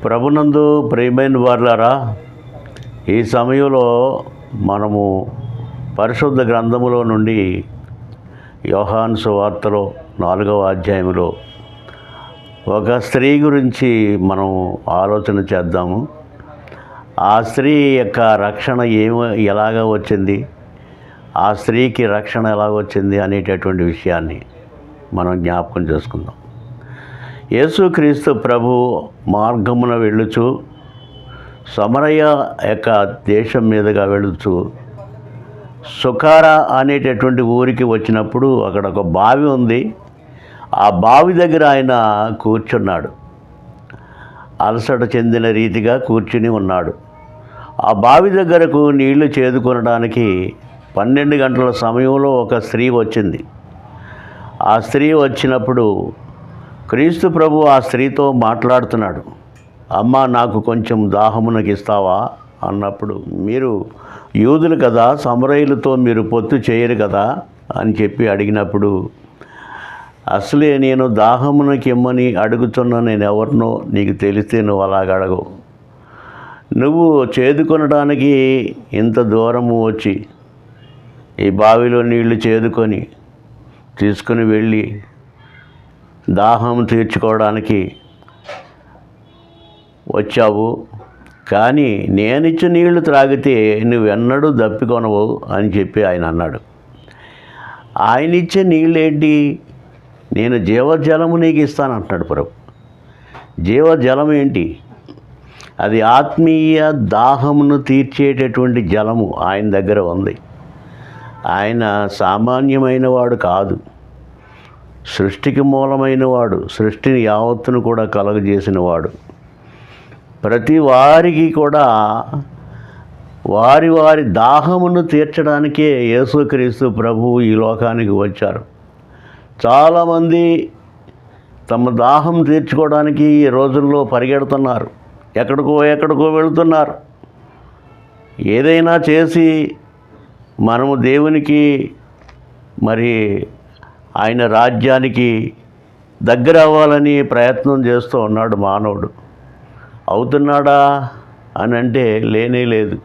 ప్రభునందు ప్రియమైన వారులారా, ఈ సమయంలో మనము పరిశుద్ధ గ్రంథములో నుండి యోహాను సువార్తలో 4వ అధ్యాయంలో ఒక స్త్రీ గురించి మనం ఆలోచన చేద్దాము. ఆ స్త్రీ యొక్క రక్షణ ఎలాగ వచ్చింది, ఆ స్త్రీకి రక్షణ ఎలా వచ్చింది అనేటటువంటి విషయాన్ని మనం జ్ఞాపకం చేసుకుందాం. యేసుక్రీస్తు ప్రభు మార్గమున వెళ్ళుచు సమరయ యొక్క దేశం మీదుగా వెళుచు సుకార అనేటటువంటి ఊరికి వచ్చినప్పుడు అక్కడ ఒక బావి ఉంది. ఆ బావి దగ్గర ఆయన కూర్చున్నాడు. అలసట చెందిన రీతిగా కూర్చుని ఉన్నాడు. ఆ బావి దగ్గరకు నీళ్లు చేదుకొనడానికి 12 గంటల సమయంలో ఒక స్త్రీ వచ్చింది. ఆ స్త్రీ వచ్చినప్పుడు క్రీస్తు ప్రభు ఆ స్త్రీతో మాట్లాడుతున్నాడు. అమ్మ, నాకు కొంచెం దాహమునకి ఇస్తావా అన్నప్పుడు, మీరు యూదులు కదా, సమరయులతో మీరు పొత్తు చేయరు కదా అని చెప్పి అడిగినప్పుడు, అసలే నేను దాహమునకి ఇమ్మని అడుగుతున్నా, నేను ఎవరినో నీకు తెలిస్తే నువ్వు అలాగ అడగవు. నువ్వు చేదుకొనడానికి ఇంత దూరము వచ్చి ఈ బావిలో నీళ్లు చేదుకొని తీసుకుని వెళ్ళి దాహం తీర్చుకోవడానికి వచ్చావు, కానీ నేనిచ్చిన నీళ్లు త్రాగితే నువ్వెన్నడూ దప్పికొనవు అని చెప్పి ఆయన అన్నాడు. ఆయన ఇచ్చే నీళ్ళేంటి? నేను జీవజలము నీకు ఇస్తానంటున్నాడు ప్రభు. జీవజలం ఏంటి? అది ఆత్మీయ దాహమును తీర్చేటటువంటి జలము ఆయన దగ్గర ఉంది. ఆయన సామాన్యమైన వాడు కాదు, సృష్టికి మూలమైన వాడు, సృష్టిని యావత్తును కూడా కలుగజేసిన వాడు. ప్రతి వారికి కూడా వారి వారి దాహమును తీర్చడానికే యేసుక్రీస్తు ప్రభువు ఈ లోకానికి వచ్చారు. చాలామంది తమ దాహం తీర్చుకోవడానికి ఈ రోజుల్లో పరిగెడుతున్నారు, ఎక్కడికో వెళుతున్నారు. ఏదైనా చేసి మనము దేవునికి మరి ఆయన రాజ్యానికి దగ్గర అవ్వాలని ప్రయత్నం చేస్తూ ఉన్నాడు మానవుడు. అవుతున్నాడా అని అంటే లేనే లేదు.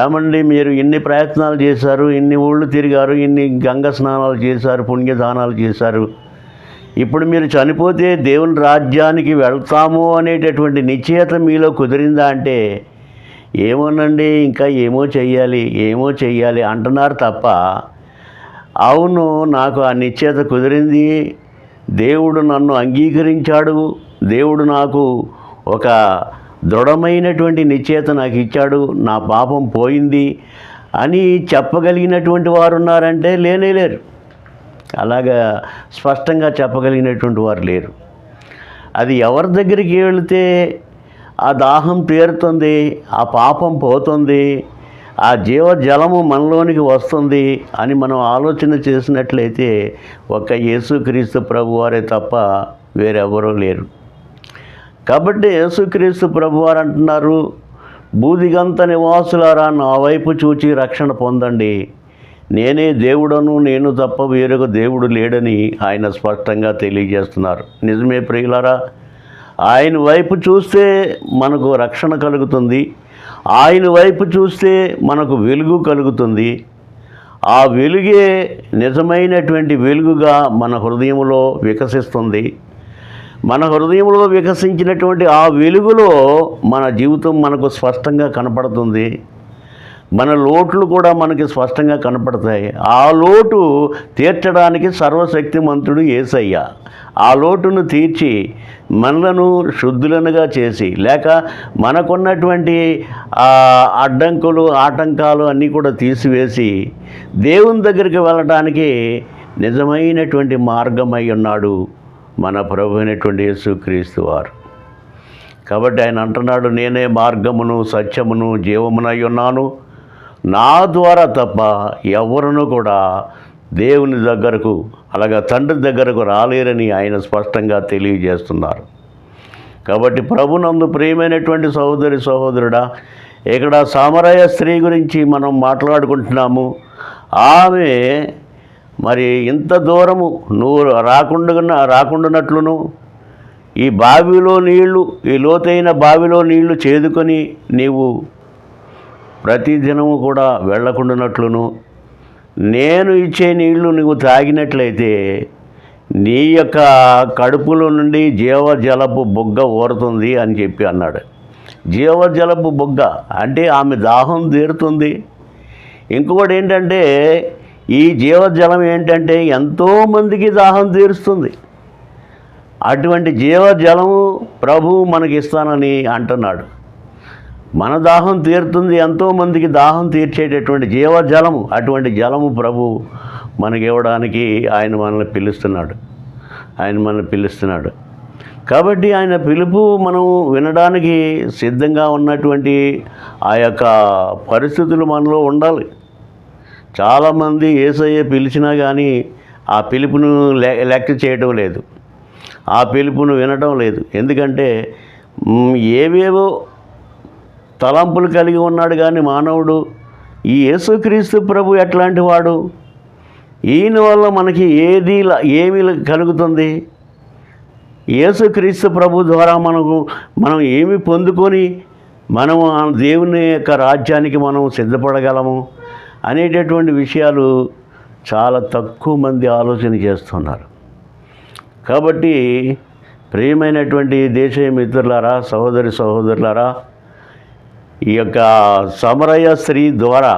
ఏమండి, మీరు ఇన్ని ప్రయత్నాలు చేశారు, ఇన్ని ఊళ్ళు తిరిగారు, ఇన్ని గంగ స్నానాలు చేశారు, పుణ్యదానాలు చేశారు, ఇప్పుడు మీరు చనిపోతే దేవుని రాజ్యానికి వెళ్తాము అనేటటువంటి నిశ్చయత మీలో కుదిరిందా అంటే, ఏమోనండి, ఇంకా ఏమో చెయ్యాలి అంటున్నారు తప్ప, అవును నాకు ఆ నిశ్చయత కుదిరింది, దేవుడు నన్ను అంగీకరించాడు, దేవుడు నాకు ఒక దృఢమైనటువంటి నిశ్చయత నాకు ఇచ్చాడు, నా పాపం పోయింది అని చెప్పగలిగినటువంటి వారు ఉన్నారంటే లేనే లేరు. అలాగా స్పష్టంగా చెప్పగలిగినటువంటి వారు లేరు. అది ఎవరి దగ్గరికి వెళితే ఆ దాహం తీరుతుంది, ఆ పాపం పోతుంది, ఆ జీవజలము మనలోనికి వస్తుంది అని మనం ఆలోచన చేసినట్లయితే ఒక్క యేసుక్రీస్తు ప్రభువారే తప్ప వేరెవరూ లేరు. కాబట్టి యేసుక్రీస్తు ప్రభువారు అంటున్నారు, బూదిగంత నివాసులారా నా వైపు చూచి రక్షణ పొందండి, నేనే దేవుడను, నేను తప్ప వేరొక దేవుడు లేడని ఆయన స్పష్టంగా తెలియజేస్తున్నారు. నిజమే ప్రియులారా, ఆయన వైపు చూస్తే మనకు రక్షణ కలుగుతుంది, ఆయన వైపు చూస్తే మనకు వెలుగు కలుగుతుంది. ఆ వెలుగే నిజమైనటువంటి వెలుగుగా మన హృదయంలో వికసిస్తుంది. మన హృదయంలో వికసించినటువంటి ఆ వెలుగులో మన జీవితం మనకు స్పష్టంగా కనపడుతుంది. మన లోట్లు కూడా మనకి స్పష్టంగా కనపడతాయి. ఆ లోటు తీర్చడానికి సర్వశక్తిమంతుడు యేసయ్య. ఆ లోటును తీర్చి మనలను శుద్ధులనుగా చేసి, లేక మనకున్నటువంటి అడ్డంకులు ఆటంకాలు అన్నీ కూడా తీసివేసి దేవుని దగ్గరికి వెళ్ళడానికి నిజమైనటువంటి మార్గమై ఉన్నాడు మన ప్రభు అయినటువంటి యేసుక్రీస్తు వారు. కాబట్టి ఆయన అంటున్నాడు, నేనే మార్గమును సత్యమును జీవమునై ఉన్నాను, నా ద్వారా తప్ప ఎవరును కూడా దేవుని దగ్గరకు, అలాగా తండ్రి దగ్గరకు రాలేరని ఆయన స్పష్టంగా తెలియజేస్తున్నారు. కాబట్టి ప్రభునందు ప్రియమైనటువంటి సహోదరుడా, ఇక్కడ సమరయ స్త్రీ గురించి మనం మాట్లాడుకుంటున్నాము. ఆమె మరి ఇంత దూరము నువ్వు రాకుండానట్లును ఈ బావిలో నీళ్లు, ఈ లోతైన బావిలో నీళ్లు చేదుకొని నీవు ప్రతిదినము కూడా వెళ్ళకుండానట్లును, నేను ఇచ్చే నీళ్లు నువ్వు తాగినట్లయితే నీ యొక్క కడుపులో నుండి జీవజలపు బుగ్గ ఊరుతుంది అని చెప్పి అన్నాడు. జీవజలపు బుగ్గ అంటే ఆమె దాహం తీరుతుంది. ఇంకొకటి ఏంటంటే ఈ జీవజలం ఏంటంటే ఎంతోమందికి దాహం తీరుస్తుంది. అటువంటి జీవజలము ప్రభువు మనకి ఇస్తానని అంటున్నాడు. మన దాహం తీరుతుంది, ఎంతోమందికి దాహం తీర్చేటటువంటి జీవజలము, అటువంటి జలము ప్రభు మనకి ఇవ్వడానికి ఆయన మనల్ని పిలుస్తున్నాడు. కాబట్టి ఆయన పిలుపు మనం వినడానికి సిద్ధంగా ఉన్నటువంటి ఆ యొక్క పరిస్థితులు మనలో ఉండాలి. చాలామంది యేసయ్య పిలిచినా కానీ ఆ పిలుపును లెక్క చేయటం లేదు, ఆ పిలుపును వినటం లేదు. ఎందుకంటే ఏవేవో తలంపులు కలిగి ఉన్నాడు కానీ మానవుడు. ఈ యేసుక్రీస్తు ప్రభు ఎట్లాంటి వాడు? ఈయన వల్ల మనకి ఏమి కలుగుతుంది? యేసుక్రీస్తు ప్రభు ద్వారా మనం ఏమి పొందుకొని మనము దేవుని యొక్క రాజ్యానికి మనం సిద్ధపడగలము అనేటటువంటి విషయాలు చాలా తక్కువ మంది ఆలోచన చేస్తున్నారు. కాబట్టి ప్రియమైనటువంటి దేశ మిత్రులారా, సహోదరులారా, ఈ యొక్క సమరయ స్త్రీ ద్వారా,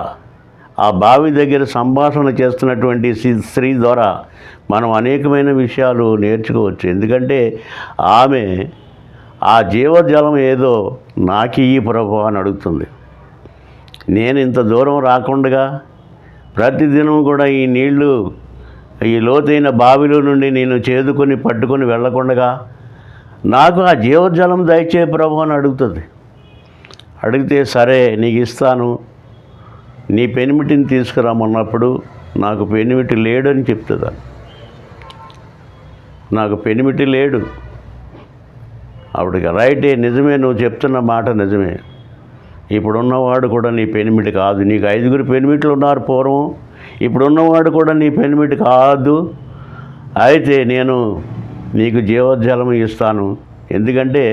ఆ బావి దగ్గర సంభాషణ చేస్తున్నటువంటి స్త్రీ ద్వారా మనం అనేకమైన విషయాలు నేర్చుకోవచ్చు. ఎందుకంటే ఆమె ఆ జీవజలం ఏదో నాకు ఈ ప్రభు అని అడుగుతుంది. నేను ఇంత దూరం రాకుండా ప్రతిదినం కూడా ఈ నీళ్లు ఈ లోతైన బావిలో నుండి నేను చేదుకొని పట్టుకొని వెళ్ళకుండా నాకు ఆ జీవజలం దయచే ప్రభు అని అడుగుతుంది. అడిగితే సరే నీకు ఇస్తాను, నీ పెనిమిటిని తీసుకురామన్నప్పుడు నాకు పెనిమిటి లేడు అని చెప్తుందా? నాకు పెనిమిటి లేడు. అప్పటికి రైటే, నిజమే, నువ్వు చెప్తున్న మాట నిజమే. ఇప్పుడున్నవాడు కూడా నీ పెనిమిటి కాదు. నీకు 5 పెనిమిట్లు ఉన్నారు పూర్వం, ఇప్పుడున్నవాడు కూడా నీ పెనిమిటి కాదు. అయితే నేను నీకు జీవజలం ఇస్తాను. ఎందుకంటే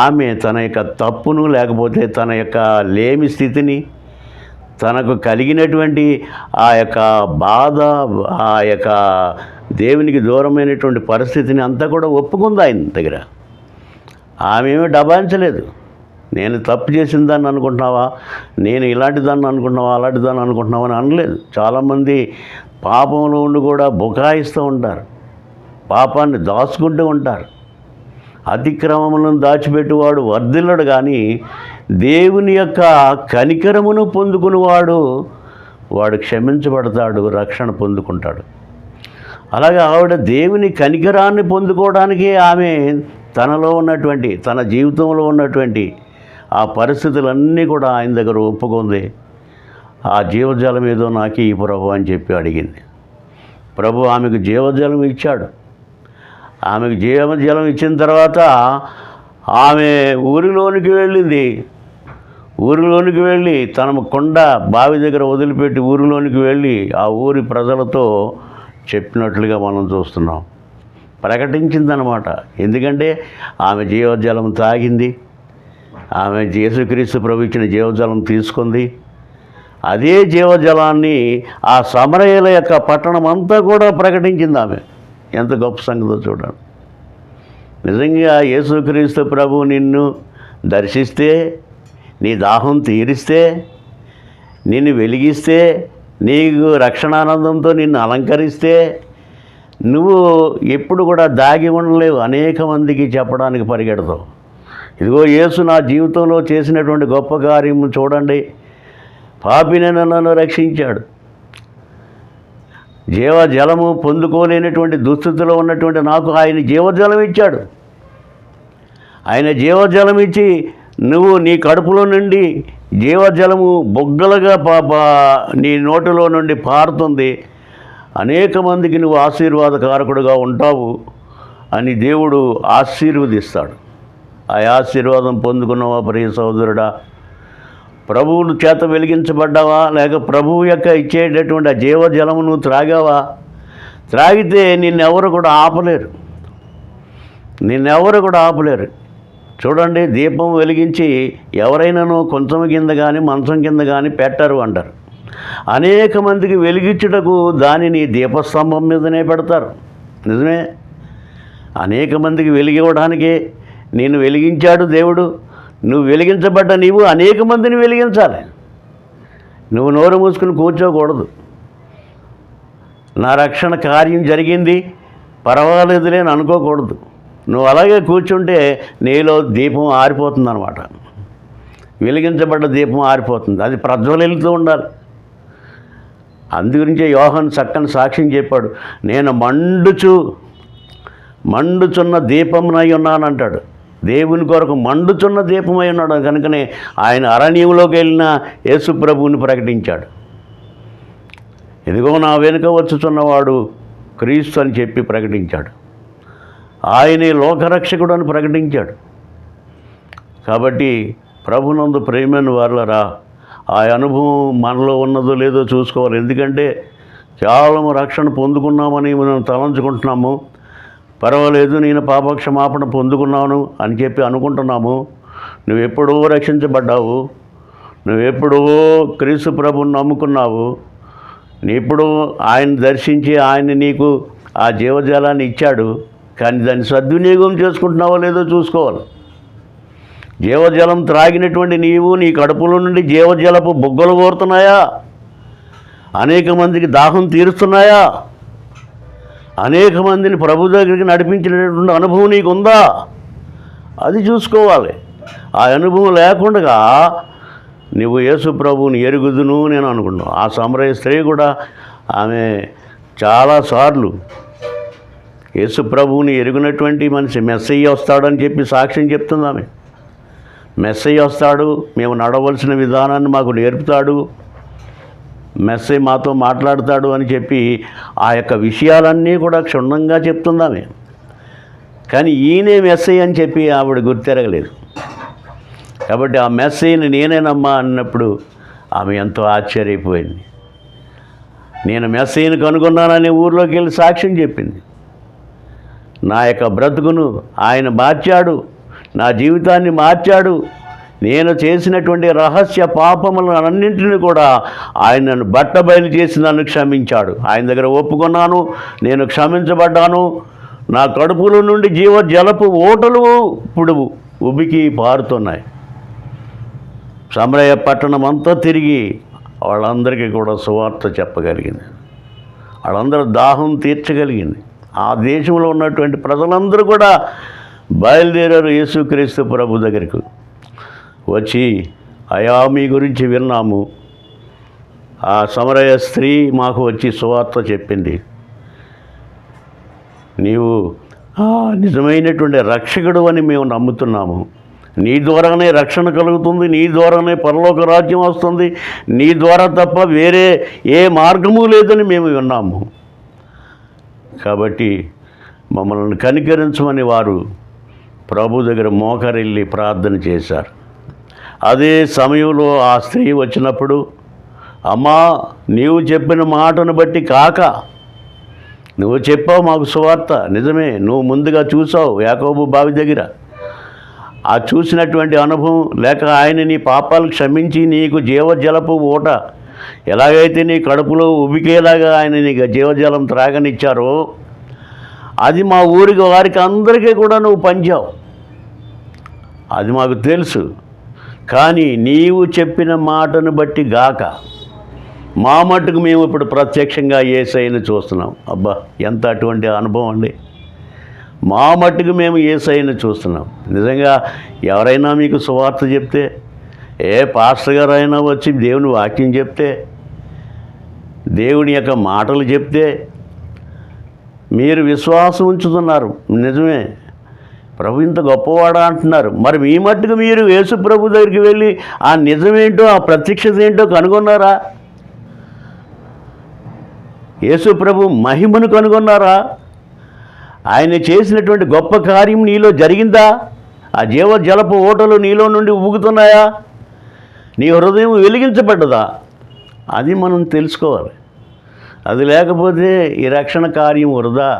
ఆమె తన యొక్క తప్పును, లేకపోతే తన యొక్క లేమి స్థితిని, తనకు కలిగినటువంటి ఆ యొక్క బాధ, ఆ యొక్క దేవునికి దూరమైనటువంటి పరిస్థితిని అంతా కూడా ఒప్పుకుంది ఆయన దగ్గర. ఆమె ఏమీ డబాయించలేదు. నేను తప్పు చేసిన దాన్ని అనుకుంటున్నావా, నేను ఇలాంటి దాన్ని అనుకుంటున్నావా, అలాంటి దాన్ని అనుకుంటున్నావా అని అనలేదు. చాలామంది పాపంలో ఉండి కూడా బుకాయిస్తూ ఉంటారు, పాపాన్ని దాచుకుంటూ ఉంటారు. అతిక్రమములను దాచిపెట్టువాడు వర్ధిల్లడు, కానీ దేవుని యొక్క కనికరమును పొందుకునేవాడు వాడు క్షమించబడతాడు, రక్షణ పొందుకుంటాడు. అలాగే ఆవిడ దేవుని కనికరాన్ని పొందుకోవడానికి ఆమె తనలో ఉన్నటువంటి, తన జీవితంలో ఉన్నటువంటి ఆ పరిస్థితులన్నీ కూడా ఆయన దగ్గర ఒప్పుకుంది. ఆ జీవజలం ఏదో నాకు ఈ ప్రభు అని చెప్పి అడిగింది. ప్రభు ఆమెకు జీవజలం ఇచ్చాడు. ఆమెకు జీవజలం ఇచ్చిన తర్వాత ఆమె ఊరిలోనికి వెళ్ళింది. ఊరిలోనికి వెళ్ళి తన కొండ బావి దగ్గర వదిలిపెట్టి ఊరిలోనికి వెళ్ళి ఆ ఊరి ప్రజలతో చెప్పినట్లుగా మనం చూస్తున్నాం. ప్రకటించిందనమాట. ఎందుకంటే ఆమె జీవజలం తాగింది, ఆమె యేసుక్రీస్తు ప్రభు ఇచ్చిన జీవజలం తీసుకుంది. అదే జీవజలాన్ని ఆ సమరయుల యొక్క పట్టణం అంతా కూడా ప్రకటించింది ఆమె. ఎంత గొప్ప సంగతో చూడండి. నిజంగా యేసుక్రీస్తు ప్రభు నిన్ను దర్శిస్తే, నీ దాహం తీరిస్తే, నిన్ను వెలిగిస్తే, నీకు రక్షణానందంతో నిన్ను అలంకరిస్తే, నువ్వు ఎప్పుడు కూడా దాగి ఉండలేవు. అనేక మందికి చెప్పడానికి పరిగెడతావు. ఇదిగో యేసు నా జీవితంలో చేసినటువంటి గొప్ప కార్యము చూడండి, పాపినైన నన్ను రక్షించాడు. జీవజలము పొందుకోలేనటువంటి దుస్థితిలో ఉన్నటువంటి నాకు ఆయన జీవజలం ఇచ్చాడు. ఆయన జీవజలం ఇచ్చి నువ్వు నీ కడుపులో నుండి జీవజలము బొగ్గలుగా నీ నోటిలో నుండి పారుతుంది. అనేక మందికి నువ్వు ఆశీర్వాదకారకుడుగా ఉంటావు అని దేవుడు ఆశీర్వదిస్తాడు. ఆ ఆశీర్వాదం పొందుకున్నావా ప్రియ సహోదరుడా? ప్రభువుల చేత వెలిగించబడ్డావా? లేక ప్రభువు యొక్క ఇచ్చేటటువంటి ఆ జీవజలము నువ్వు త్రాగావా? త్రాగితే నిన్నెవరు కూడా ఆపలేరు. నిన్నెవరు కూడా ఆపలేరు. చూడండి, దీపం వెలిగించి ఎవరైనాను కొంచెం కింద కానీ మంచం కింద కానీ పెట్టరు అంటారు. అనేక మందికి వెలిగించుటకు దానిని దీపస్తంభం మీదనే పెడతారు. నిజమే, అనేక మందికి వెలిగివ్వడానికే నేను వెలిగించాడు దేవుడు. నువ్వు వెలిగించబడ్డ నీవు అనేక మందిని వెలిగించాలి. నువ్వు నోరు మూసుకుని కూర్చోకూడదు. నా రక్షణ కార్యం జరిగింది, పర్వాలేదులే అని అనుకోకూడదు. నువ్వు అలాగే కూర్చుంటే నీలో దీపం ఆరిపోతుంది అన్నమాట. వెలిగించబడ్డ దీపం ఆరిపోతుంది, అది ప్రజ్వలిల్లుతూ ఉండాలి. అందుగురించే యోహాను చక్కని సాక్ష్యం చెప్పాడు, నేను మండుచున్న దీపమునై ఉన్నానంటాడు. దేవుని కొరకు మండుచున్న దీపమై ఉన్నాడు. కనుకనే ఆయన అరణ్యంలోకి వెళ్ళిన యేసు ప్రభువుని ప్రకటించాడు. ఇదిగో నా వెనుక వచ్చుచున్నవాడు క్రీస్తు అని చెప్పి ప్రకటించాడు. ఆయనే లోకరక్షకుడు అని ప్రకటించాడు. కాబట్టి ప్రభునందు ప్రేమైన వారులరా, ఆ అనుభవం మనలో ఉన్నదో లేదో చూసుకోవాలి. ఎందుకంటే కేవలం రక్షణ పొందుకున్నామని మనం తలంచుకుంటున్నాము. పర్వాలేదు, నేను పాపక్షమాపణ పొందుకున్నాను అని చెప్పి అనుకుంటున్నాము. నువ్వెప్పుడో రక్షించబడ్డావు, నువ్వెప్పుడో క్రీస్తు ప్రభువుని నమ్ముకున్నావు. ఇప్పుడు ఆయన దర్శించి ఆయన నీకు ఆ జీవజలాన్ని ఇచ్చాడు. కానీ దాన్ని సద్వినియోగం చేసుకుంటున్నావో లేదో చూసుకోవాలి. జీవజలం త్రాగినటువంటి నీవు నీ కడుపులో నుండి జీవజలపు బుగ్గలు కోరుతున్నాయా? అనేక మందికి దాహం తీరుస్తున్నాయా? అనేక మందిని ప్రభు దగ్గరికి నడిపించినటువంటి అనుభవం నీకు ఉందా? అది చూసుకోవాలి. ఆ అనుభవం లేకుండా నువ్వు యేసు ప్రభువుని ఎరుగుదును నేను అనుకున్నాను. ఆ సమరయ స్త్రీ కూడా ఆమె చాలాసార్లు యేసు ప్రభువుని ఎరుగునటువంటి మనిషి, మెస్సయ్య వస్తాడని చెప్పి సాక్ష్యం చెప్తుంది ఆమె. మెస్సయ్య వస్తాడు, మేము నడవలసిన విధానాన్ని మాకు నేర్పుతాడు, మెస్సయ్య మాతో మాట్లాడతాడు అని చెప్పి ఆ యొక్క విషయాలన్నీ కూడా క్షుణ్ణంగా చెప్తుంది ఆమె. కానీ ఈయనే మెస్సయ్య అని చెప్పి ఆవిడ గుర్తెరగలేదు. కాబట్టి ఆ మెస్సయ్యని నేనేనమ్మా అన్నప్పుడు ఆమె ఎంతో ఆశ్చర్యపోయింది. నేను మెస్సయ్యని కనుగొన్నానని ఊర్లోకి వెళ్ళి సాక్ష్యం చెప్పింది. నా యొక్క బ్రతుకును ఆయన మార్చాడు, నా జీవితాన్ని మార్చాడు. నేను చేసినటువంటి రహస్య పాపములన్నింటినీ కూడా ఆయన నన్ను బట్టబయలు చేసి నన్ను క్షమించాడు. ఆయన దగ్గర ఒప్పుకున్నాను, నేను క్షమించబడ్డాను. నా కడుపులో నుండి జీవజలపు ఓటలు ఇప్పుడు ఉబికి పారుతున్నాయి. సమరయ పట్టణం అంతా తిరిగి వాళ్ళందరికీ కూడా సువార్త చెప్పగలిగింది. వాళ్ళందరూ దాహం తీర్చగలిగింది. ఆ దేశంలో ఉన్నటువంటి ప్రజలందరూ కూడా బయలుదేరారు యేసుక్రీస్తు ప్రభు దగ్గరికి వచ్చి, అయా మీ గురించి విన్నాము, ఆ సమరయ స్త్రీ మాకు వచ్చి సువార్త చెప్పింది, నీవు నిజమైనటువంటి రక్షకుడు అని మేము నమ్ముతున్నాము. నీ ద్వారానే రక్షణ కలుగుతుంది, నీ ద్వారానే పరలోక రాజ్యం వస్తుంది, నీ ద్వారా తప్ప వేరే ఏ మార్గము లేదని మేము విన్నాము. కాబట్టి మమ్మల్ని కనికరించమని వారు ప్రభు దగ్గర మోకరిల్లి ప్రార్థన చేశారు. అదే సమయంలో ఆ స్త్రీ వచ్చినప్పుడు, అమ్మా నీవు చెప్పిన మాటను బట్టి కాక, నువ్వు చెప్పావు మాకు సువార్త, నిజమే, నువ్వు ముందుగా చూసావు యాకోబు బావి దగ్గర. ఆ చూసినటువంటి అనుభవం లేక ఆయన నీ పాపాలు క్షమించి నీకు జీవజలపు ఊట ఎలాగైతే నీ కడుపులో ఉబికేలాగా ఆయన నీకు జీవజలం త్రాగనిచ్చారో అది మా ఊరికి వారికి అందరికీ కూడా నువ్వు పంచావు. అది మాకు తెలుసు. కానీ నీవు చెప్పిన మాటను బట్టి గాక మా మట్టుకు మేము ఇప్పుడు ప్రత్యక్షంగా యేసయ్యను చూస్తున్నాం. అబ్బా, ఎంత అటువంటి అనుభవం అండి. మా మట్టుకు మేము యేసయ్యను చూస్తున్నాం. నిజంగా ఎవరైనా మీకు సువార్త చెప్తే, ఏ పాస్టర్ గారు అయినా వచ్చి దేవుని వాక్యం చెప్తే, దేవుని యొక్క మాటలు చెప్తే మీరు విశ్వాసం ఉంచుతున్నారు. నిజమే, ప్రభు ఇంత గొప్పవాడా అంటున్నారు. మరి మీ మట్టుకు మీరు యేసు ప్రభు దగ్గరికి వెళ్ళి ఆ నిజమేంటో, ఆ ప్రత్యక్షత ఏంటో కనుగొన్నారా? యేసు ప్రభు మహిమను కనుగొన్నారా? ఆయన చేసినటువంటి గొప్ప కార్యం నీలో జరిగిందా? ఆ జీవజలపు ఓటలు నీలో నుండి ఊగుతున్నాయా? నీ హృదయం వెలిగించబడ్డదా? అది మనం తెలుసుకోవాలి. అది లేకపోతే ఈ రక్షణ కార్యం వృధా.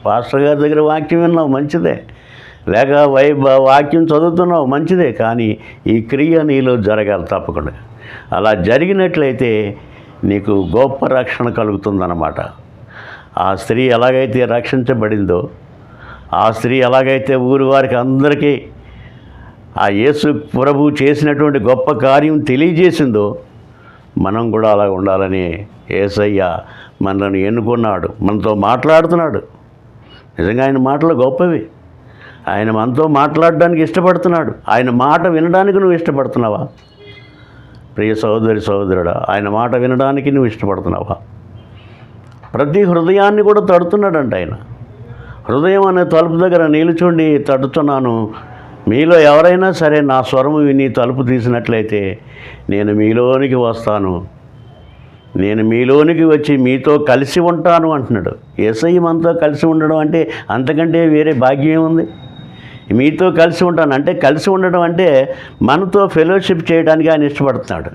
పాస్టర్ గారి దగ్గర వాక్యం విన్నావు, మంచిదే, లేక వాక్యం చదువుతున్నావు మంచిదే, కానీ ఈ క్రియ నీలో జరగాలి తప్పకుండా. అలా జరిగినట్లయితే నీకు గొప్ప రక్షణ కలుగుతుందన్నమాట. ఆ స్త్రీ ఎలాగైతే రక్షించబడిందో, ఆ స్త్రీ ఎలాగైతే ఊరి వారికి అందరికీ ఆ యేసు ప్రభు చేసినటువంటి గొప్ప కార్యం తెలియజేసిందో, మనం కూడా అలా ఉండాలని యేసయ్య మనల్ని ఎన్నుకున్నాడు, మనతో మాట్లాడుతున్నాడు. నిజంగా ఆయన మాటలు గొప్పవి. ఆయన మనతో మాట్లాడడానికి ఇష్టపడుతున్నాడు. ఆయన మాట వినడానికి నువ్వు ఇష్టపడుతున్నావా? ప్రియ సహోదరి సహోదరుడా, ఆయన మాట వినడానికి నువ్వు ఇష్టపడుతున్నావా? ప్రతి హృదయాన్ని కూడా తడుతున్నాడంట ఆయన. హృదయం అనే తలుపు దగ్గర నిలుచుండి తడుతున్నాను, మీలో ఎవరైనా సరే నా స్వరము విని తలుపు తీసినట్లయితే నేను మీలోనికి వస్తాను, నేను మీలోనికి వచ్చి మీతో కలిసి ఉంటాను అంటున్నాడు. యేసయ్య మనతో కలిసి ఉండడం అంటే అంతకంటే వేరే భాగ్యం ఏముంది? మీతో కలిసి ఉంటాను అంటే, కలిసి ఉండడం అంటే మనతో ఫెలోషిప్ చేయడానికి ఆయన ఇష్టపడుతున్నాడు.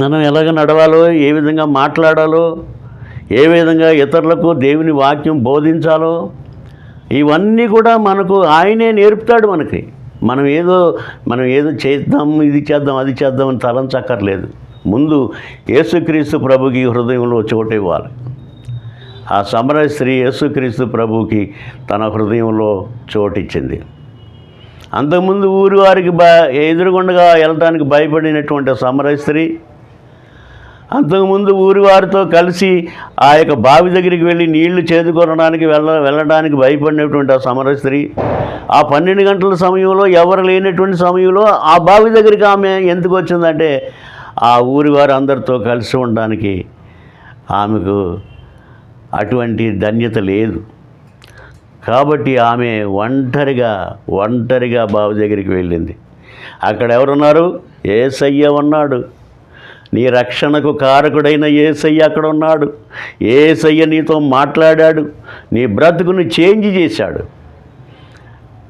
మనం ఎలాగ నడవాలో, ఏ విధంగా మాట్లాడాలో, ఏ విధంగా ఇతరులకు దేవుని వాక్యం బోధించాలో, ఇవన్నీ కూడా మనకు ఆయనే నేర్పుతాడు మనకి. మనం ఏదో చేద్దాం, ఇది చేద్దాం, అది చేద్దాం అని తలంచక్కర్లేదు. ముందు యేసుక్రీస్తు ప్రభుకి హృదయంలో చోటు ఇవ్వాలి. ఆ సమరయ స్త్రీ యేసుక్రీస్తు ప్రభుకి తన హృదయంలో చోటిచ్చింది. అంతకుముందు ఊరి వారికి ఎదురుగుండగా వెళ్ళటానికి భయపడినటువంటి సమరయ స్త్రీ, అంతకుముందు ఊరి వారితో కలిసి ఆ యొక్క బావి దగ్గరికి వెళ్ళి నీళ్లు చేదుకొనడానికి వెళ్ళడానికి భయపడినటువంటి ఆ సమరయ స్త్రీ, ఆ 12 గంటల సమయంలో ఎవరు లేనటువంటి సమయంలో ఆ బావి దగ్గరికి ఆమె ఎందుకు వచ్చిందంటే, ఆ ఊరి వారు అందరితో కలిసి ఉండడానికి ఆమెకు అటువంటి ధన్యత లేదు. కాబట్టి ఆమె ఒంటరిగా బావి దగ్గరికి వెళ్ళింది. అక్కడ ఎవరున్నారు? యేసయ్య ఉన్నాడు. నీ రక్షణకు కారకుడైన యేసయ్య అక్కడ ఉన్నాడు. యేసయ్య నీతో మాట్లాడాడు, నీ బ్రతుకును చేంజ్ చేశాడు.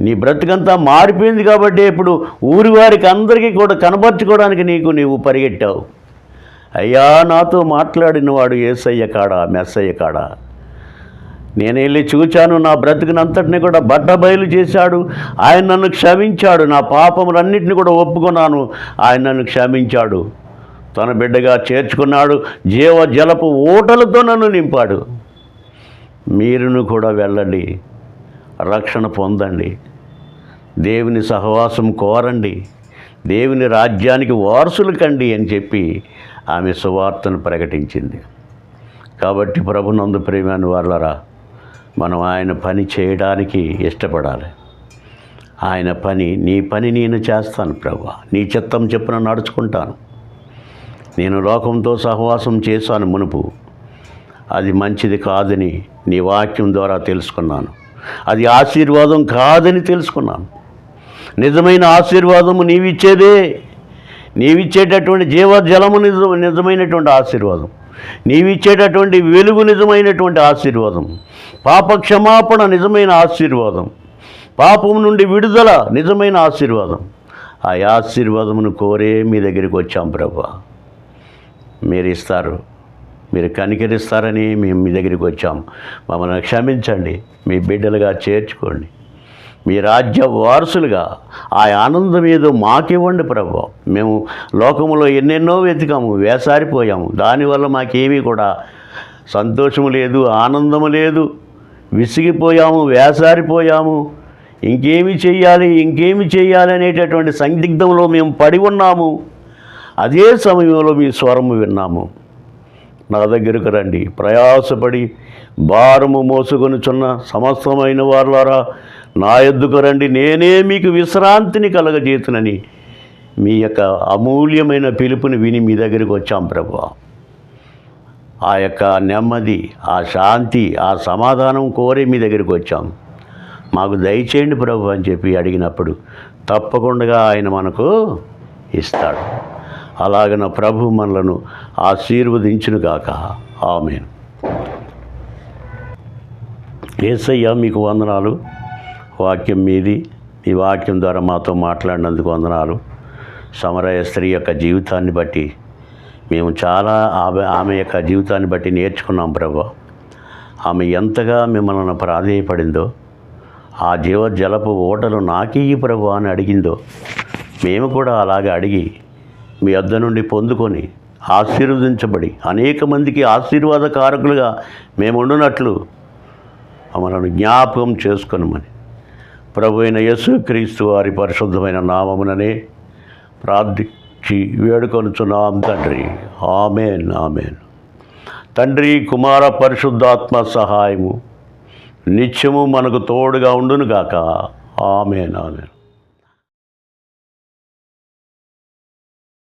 నీ బ్రతుకంతా మారిపోయింది. కాబట్టి ఇప్పుడు ఊరి వారికి అందరికీ కూడా కనబర్చుకోవడానికి నీవు పరిగెట్టావు. అయ్యా, నాతో మాట్లాడినవాడు యేసయ్య కాడా, మెస్సయ్య కాడా? నేను వెళ్ళి చూచాను, నా బ్రతుకునంతటిని కూడా బట్టబయలు చేశాడు. ఆయన నన్ను క్షమించాడు, నా పాపములన్నింటినీ కూడా ఒప్పుకున్నాను, ఆయన నన్ను క్షమించాడు, తన బిడ్డగా చేర్చుకున్నాడు, జీవజలపు ఊటలతో నన్ను నింపాడు. మీరును కూడా వెళ్ళండి, రక్షణ పొందండి, దేవుని సహవాసం కోరండి, దేవుని రాజ్యానికి వారసులు కండి అని చెప్పి ఆమె సువార్తను ప్రకటించింది. కాబట్టి ప్రభునందు ప్రియమైన వారలారా, మనం ఆయన పని చేయడానికి ఇష్టపడాలి. ఆయన పని, నీ పని నేను చేస్తాను ప్రభువా, నీ చిత్తం చొప్పున నడుచుకుంటాను. నేను లోకంతో సహవాసం చేశాను మునుపు, అది మంచిది కాదని నీ వాక్యం ద్వారా తెలుసుకున్నాను. అది ఆశీర్వాదం కాదని తెలుసుకున్నాను. నిజమైన ఆశీర్వాదము నీవిచ్చేదే. నీవిచ్చేటటువంటి జీవజలము నిజమైనటువంటి ఆశీర్వాదం, నీవిచ్చేటటువంటి వెలుగు నిజమైనటువంటి ఆశీర్వాదం, పాప క్షమాపణ నిజమైన ఆశీర్వాదం, పాపం నుండి విడుదల నిజమైన ఆశీర్వాదం. ఆ ఆశీర్వాదమును కోరే మీ దగ్గరికి వచ్చాం ప్రభువా. మీరు ఇస్తారు, మీరు కనికరిస్తారని మేము మీ దగ్గరికి వచ్చాం. మమ్మల్ని క్షమించండి, మీ బిడ్డలుగా చేర్చుకోండి, మీ రాజ్య వారసులుగా ఆ ఆనందం ఏదో మాకివ్వండి ప్రభువా. మేము లోకములో ఎన్నెన్నో వెతికాము, వేసారిపోయాము, దానివల్ల మాకేమీ కూడా సంతోషము లేదు, ఆనందము లేదు, విసిగిపోయాము, వేసారిపోయాము. ఇంకేమి చెయ్యాలి అనేటటువంటి సందిగ్ధంలో మేము పడి ఉన్నాము. అదే సమయంలో మీ స్వరము విన్నాము. నా దగ్గరకు రండి, ప్రయాసపడి భారము మోసుకొనుచున్న సమస్తమైన వారులారా నా యొద్దకు రండి, నేనే మీకు విశ్రాంతిని కలగజేతునని మీ యొక్క అమూల్యమైన పిలుపుని విని మీ దగ్గరికి వచ్చాం ప్రభువా. ఆ యొక్క నెమ్మది, ఆ శాంతి, ఆ సమాధానం కోరి మీ దగ్గరికి వచ్చాం. మాకు దయచేయండి ప్రభు అని చెప్పి అడిగినప్పుడు తప్పకుండా ఆయన మనకు ఇస్తాడు. అలాగన ప్రభు మనలను ఆశీర్వదించునుగాక. ఆమేన్. యేసయ్య మీకు వందనాలు. వాక్యం మీది, ఈ వాక్యం ద్వారా మాతో మాట్లాడినందుకు వందనాలు. సమరయ స్త్రీ యొక్క జీవితాన్ని బట్టి మేము చాలా ఆమె యొక్క జీవితాన్ని బట్టి నేర్చుకున్నాం ప్రభు. ఆమె ఎంతగా మిమ్మల్ని ప్రాధేయపడిందో, ఆ జీవజలపు ఓటలు నాకియ్యి ప్రభు అని అడిగిందో, మేము కూడా అలాగే అడిగి మీ వద్ద నుండి పొందుకొని ఆశీర్వదించబడి అనేక మందికి ఆశీర్వాదకారకులుగా మేము ఉండునట్లు మనల్ని జ్ఞాపకం చేసుకొనమని ప్రభు అయిన యేసుక్రీస్తు వారి పరిశుద్ధమైన నామముననే ప్రార్థించి వేడుకొనుచున్నాం తండ్రి. ఆమేన్, ఆమేన్. తండ్రి, కుమార, పరిశుద్ధాత్మ సహాయము నిత్యము మనకు తోడుగా ఉండునుగాక. ఆమేన్, ఆమేన్.